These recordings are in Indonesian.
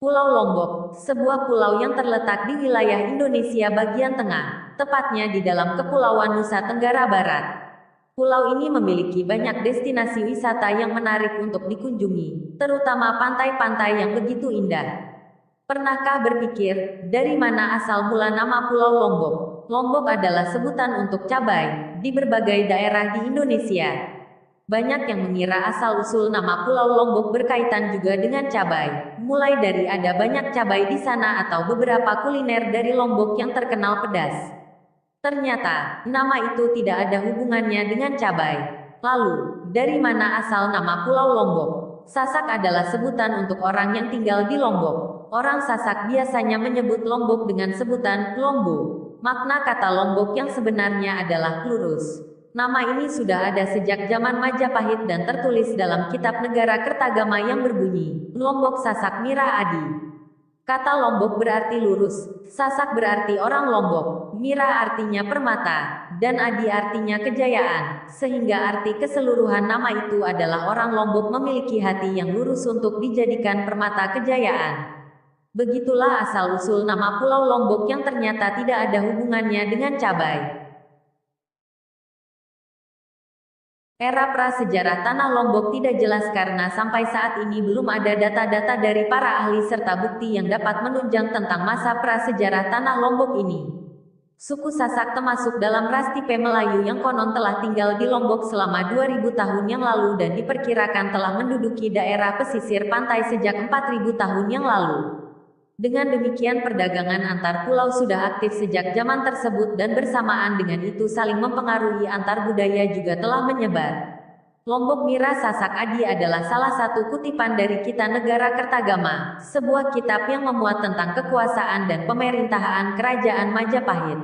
Pulau Lombok, sebuah pulau yang terletak di wilayah Indonesia bagian tengah, tepatnya di dalam Kepulauan Nusa Tenggara Barat. Pulau ini memiliki banyak destinasi wisata yang menarik untuk dikunjungi, terutama pantai-pantai yang begitu indah. Pernahkah berpikir, dari mana asal mula nama Pulau Lombok? Lombok adalah sebutan untuk cabai di berbagai daerah di Indonesia. Banyak yang mengira asal-usul nama Pulau Lombok berkaitan juga dengan cabai. Mulai dari ada banyak cabai di sana atau beberapa kuliner dari Lombok yang terkenal pedas. Ternyata, nama itu tidak ada hubungannya dengan cabai. Lalu, dari mana asal nama Pulau Lombok? Sasak adalah sebutan untuk orang yang tinggal di Lombok. Orang Sasak biasanya menyebut Lombok dengan sebutan Lombo. Makna kata Lombok yang sebenarnya adalah lurus. Nama ini sudah ada sejak zaman Majapahit dan tertulis dalam kitab negara Kertagama yang berbunyi, Lombok Sasak Mira Adi. Kata Lombok berarti lurus, Sasak berarti orang Lombok, Mira artinya permata, dan Adi artinya kejayaan, sehingga arti keseluruhan nama itu adalah orang Lombok memiliki hati yang lurus untuk dijadikan permata kejayaan. Begitulah asal-usul nama Pulau Lombok yang ternyata tidak ada hubungannya dengan cabai. Era prasejarah Tanah Lombok tidak jelas karena sampai saat ini belum ada data-data dari para ahli serta bukti yang dapat menunjang tentang masa prasejarah Tanah Lombok ini. Suku Sasak termasuk dalam ras tipe Melayu yang konon telah tinggal di Lombok selama 2000 tahun yang lalu dan diperkirakan telah menduduki daerah pesisir pantai sejak 4000 tahun yang lalu. Dengan demikian perdagangan antar pulau sudah aktif sejak zaman tersebut dan bersamaan dengan itu saling mempengaruhi antar budaya juga telah menyebar. Lombok Mira Sasak Adi adalah salah satu kutipan dari Kita Negara Kertagama, sebuah kitab yang memuat tentang kekuasaan dan pemerintahan Kerajaan Majapahit.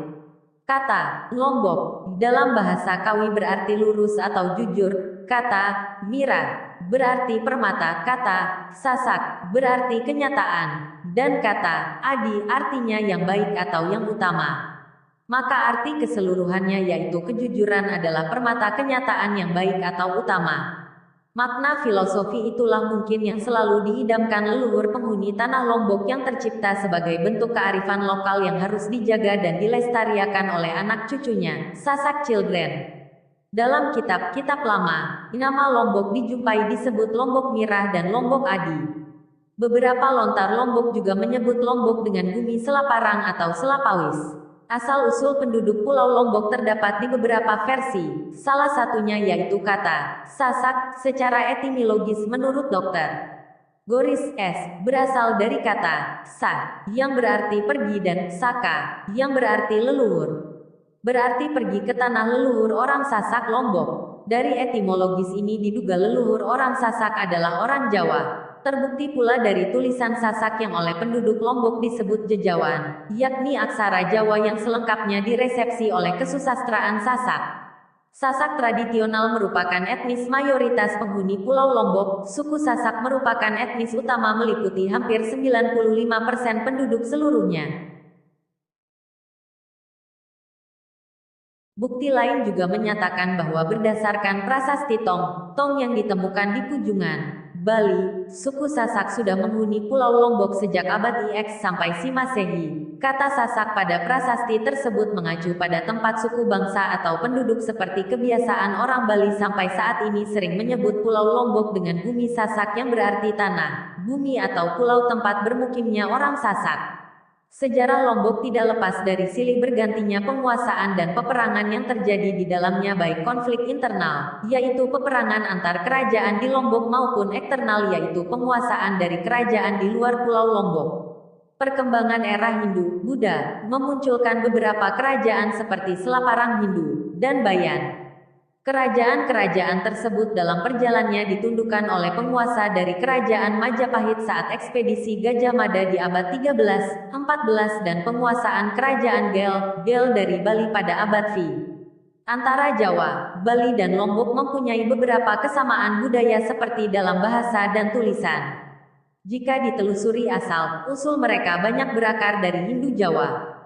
Kata Lombok dalam bahasa Kawi berarti lurus atau jujur, kata Mira berarti permata, kata Sasak berarti kenyataan, dan kata Adi artinya yang baik atau yang utama. Maka arti keseluruhannya yaitu kejujuran adalah permata kenyataan yang baik atau utama. Makna filosofi itulah mungkin yang selalu diidamkan leluhur penghuni tanah Lombok yang tercipta sebagai bentuk kearifan lokal yang harus dijaga dan dilestarikan oleh anak cucunya, Sasak Children. Dalam kitab-kitab lama, nama Lombok dijumpai disebut Lombok Mirah dan Lombok Adi. Beberapa lontar Lombok juga menyebut Lombok dengan bumi Selaparang atau Selapawis. Asal-usul penduduk Pulau Lombok terdapat di beberapa versi, salah satunya yaitu kata Sasak secara etimologis menurut Dr. Goris S. berasal dari kata Sa, yang berarti pergi dan Saka, yang berarti leluhur. Berarti pergi ke tanah leluhur orang Sasak Lombok. Dari etimologis ini diduga leluhur orang Sasak adalah orang Jawa. Terbukti pula dari tulisan Sasak yang oleh penduduk Lombok disebut Jejawan, yakni aksara Jawa yang selengkapnya diresepsi oleh kesusastraan Sasak. Sasak tradisional merupakan etnis mayoritas penghuni Pulau Lombok. Suku Sasak merupakan etnis utama meliputi hampir 95% penduduk seluruhnya. Bukti lain juga menyatakan bahwa berdasarkan prasasti Tong yang ditemukan di Pujungan, Bali, suku Sasak sudah menghuni Pulau Lombok sejak abad IX sampai Si Masehi. Kata Sasak pada prasasti tersebut mengacu pada tempat suku bangsa atau penduduk seperti kebiasaan orang Bali sampai saat ini sering menyebut Pulau Lombok dengan bumi Sasak yang berarti tanah, bumi atau pulau tempat bermukimnya orang Sasak. Sejarah Lombok tidak lepas dari silih bergantinya penguasaan dan peperangan yang terjadi di dalamnya baik konflik internal, yaitu peperangan antar kerajaan di Lombok maupun eksternal yaitu penguasaan dari kerajaan di luar Pulau Lombok. Perkembangan era Hindu, Buddha, memunculkan beberapa kerajaan seperti Selaparang Hindu, dan Bayan. Kerajaan-kerajaan tersebut dalam perjalanannya ditundukkan oleh penguasa dari kerajaan Majapahit saat ekspedisi Gajah Mada di abad 13, 14 dan penguasaan kerajaan Gel dari Bali pada abad V. Antara Jawa, Bali dan Lombok mempunyai beberapa kesamaan budaya seperti dalam bahasa dan tulisan. Jika ditelusuri asal-usul mereka banyak berakar dari Hindu Jawa.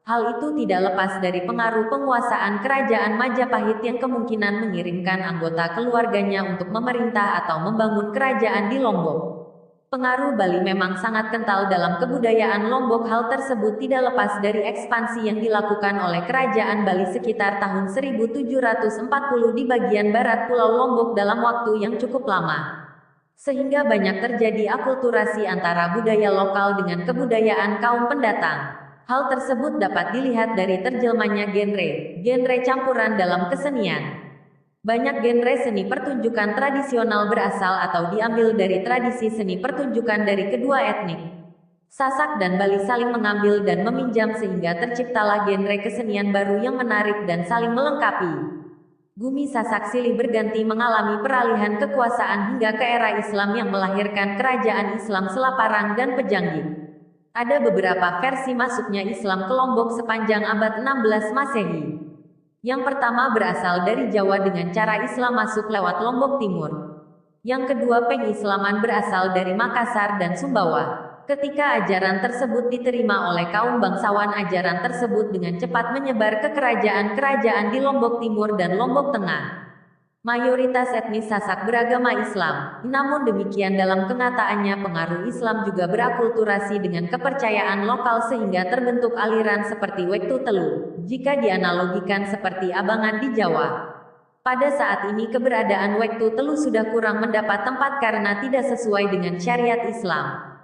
Hal itu tidak lepas dari pengaruh penguasaan kerajaan Majapahit yang kemungkinan mengirimkan anggota keluarganya untuk memerintah atau membangun kerajaan di Lombok. Pengaruh Bali memang sangat kental dalam kebudayaan Lombok. Hal tersebut tidak lepas dari ekspansi yang dilakukan oleh Kerajaan Bali sekitar tahun 1740 di bagian barat Pulau Lombok dalam waktu yang cukup lama. Sehingga banyak terjadi akulturasi antara budaya lokal dengan kebudayaan kaum pendatang. Hal tersebut dapat dilihat dari terjelmanya genre campuran dalam kesenian. Banyak genre seni pertunjukan tradisional berasal atau diambil dari tradisi seni pertunjukan dari kedua etnik. Sasak dan Bali saling mengambil dan meminjam sehingga terciptalah genre kesenian baru yang menarik dan saling melengkapi. Bumi Sasak silih berganti mengalami peralihan kekuasaan hingga ke era Islam yang melahirkan kerajaan Islam Selaparang dan Pejanggih. Ada beberapa versi masuknya Islam ke Lombok sepanjang abad 16 Masehi. Yang pertama berasal dari Jawa dengan cara Islam masuk lewat Lombok Timur. Yang kedua pengislaman berasal dari Makassar dan Sumbawa. Ketika ajaran tersebut diterima oleh kaum bangsawan, ajaran tersebut dengan cepat menyebar ke kerajaan-kerajaan di Lombok Timur dan Lombok Tengah. Mayoritas etnis Sasak beragama Islam, namun demikian dalam kenyataannya pengaruh Islam juga berakulturasi dengan kepercayaan lokal sehingga terbentuk aliran seperti Wektu Telu, jika dianalogikan seperti Abangan di Jawa. Pada saat ini keberadaan Wektu Telu sudah kurang mendapat tempat karena tidak sesuai dengan syariat Islam.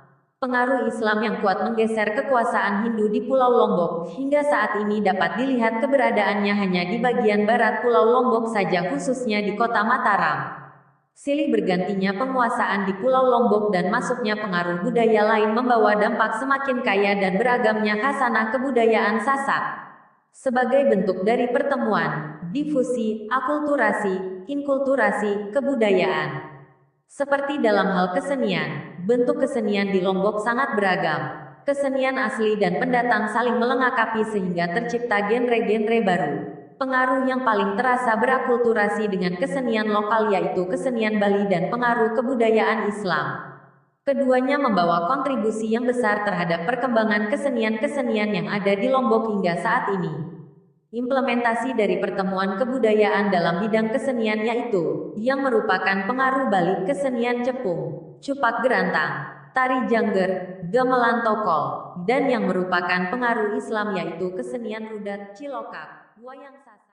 Pengaruh Islam yang kuat menggeser kekuasaan Hindu di Pulau Lombok, hingga saat ini dapat dilihat keberadaannya hanya di bagian barat Pulau Lombok saja, khususnya di kota Mataram. Silih bergantinya penguasaan di Pulau Lombok dan masuknya pengaruh budaya lain membawa dampak semakin kaya dan beragamnya khasanah kebudayaan Sasak. Sebagai bentuk dari pertemuan, difusi, akulturasi, inkulturasi, kebudayaan. Seperti dalam hal kesenian, bentuk kesenian di Lombok sangat beragam. Kesenian asli dan pendatang saling melengkapi sehingga tercipta genre-genre baru. Pengaruh yang paling terasa berakulturasi dengan kesenian lokal yaitu kesenian Bali dan pengaruh kebudayaan Islam. Keduanya membawa kontribusi yang besar terhadap perkembangan kesenian-kesenian yang ada di Lombok hingga saat ini. Implementasi dari pertemuan kebudayaan dalam bidang kesenian yaitu, yang merupakan pengaruh Bali kesenian Cepung, Cupak Gerantang, Tari Jangger, Gamelan Tokol, dan yang merupakan pengaruh Islam yaitu kesenian Rudat, Cilokak, Wayang Sasak.